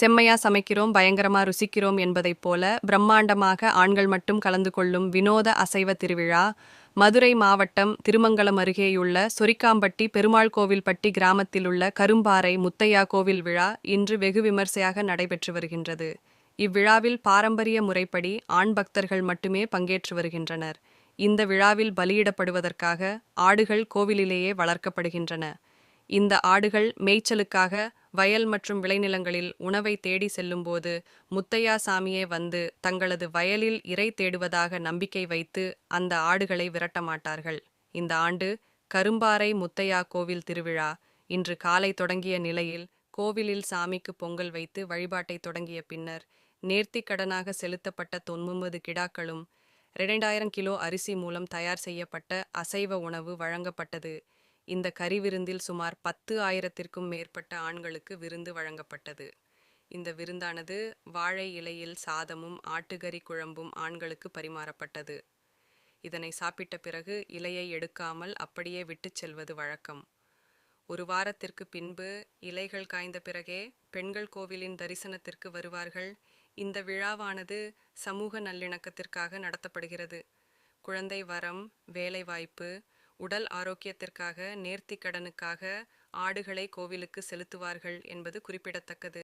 செம்மையா சமைக்கிறோம், பயங்கரமா ருசிக்கிறோம் என்பதைப் போல பிரம்மாண்டமாக ஆண்கள் மட்டும் கலந்து கொள்ளும் வினோத அசைவ திருவிழா மதுரை மாவட்டம் திருமங்கலம் அருகேயுள்ள சொரிக்காம்பட்டி பெருமாள் கோவில்பட்டி கிராமத்திலுள்ள கரும்பாறை முத்தையா கோவில் விழா இன்று வெகு விமர்சையாக நடைபெற்று வருகின்றது. இவ்விழாவில் பாரம்பரிய முறைப்படி ஆண் பக்தர்கள் மட்டுமே பங்கேற்று வருகின்றனர். இந்த விழாவில் பலியிடப்படுவதற்காக ஆடுகள் கோவிலிலேயே வளர்க்கப்படுகின்றன. இந்த ஆடுகள் மேய்ச்சலுக்காக வயல் மற்றும் விளைநிலங்களில் உணவை தேடி செல்லும்போது முத்தையா சாமியே வந்து தங்களது வயலில் இரை தேடுவதாக நம்பிக்கை வைத்து அந்த ஆடுகளை விரட்ட மாட்டார்கள். இந்த ஆண்டு கரும்பாறை முத்தையா கோவில் திருவிழா இன்று காலை தொடங்கிய நிலையில் கோவிலில் சாமிக்கு பொங்கல் வைத்து வழிபாட்டை தொடங்கிய பின்னர் நேர்த்திக் கடனாக செலுத்தப்பட்ட 90 கிடாக்களும் 2000 கிலோ அரிசி மூலம் தயார் செய்யப்பட்ட அசைவ உணவு வழங்கப்பட்டது. இந்த கறி விருந்தில் சுமார் 10,000த்திற்கும் மேற்பட்ட ஆண்களுக்கு விருந்து வழங்கப்பட்டது. இந்த விருந்தானது வாழை இலையில் சாதமும் ஆட்டுக்கறி குழம்பும் ஆண்களுக்கு பரிமாறப்பட்டது. இதனை சாப்பிட்ட பிறகு இலையை எடுக்காமல் அப்படியே விட்டுச் செல்வது வழக்கம். ஒரு வாரத்திற்கு பின்பு இலைகள் காய்ந்த பிறகே பெண்கள் கோவிலின் தரிசனத்திற்கு வருவார்கள். இந்த விழாவானது சமூக நல்லிணக்கத்திற்காக நடத்தப்படுகிறது. குழந்தை வரம், வேலைவாய்ப்பு, உடல் ஆரோக்கியத்திற்காக நேர்த்திக் கடனுக்காக ஆடுகளை கோவிலுக்கு செலுத்துவார்கள் என்பது குறிப்பிடத்தக்கது.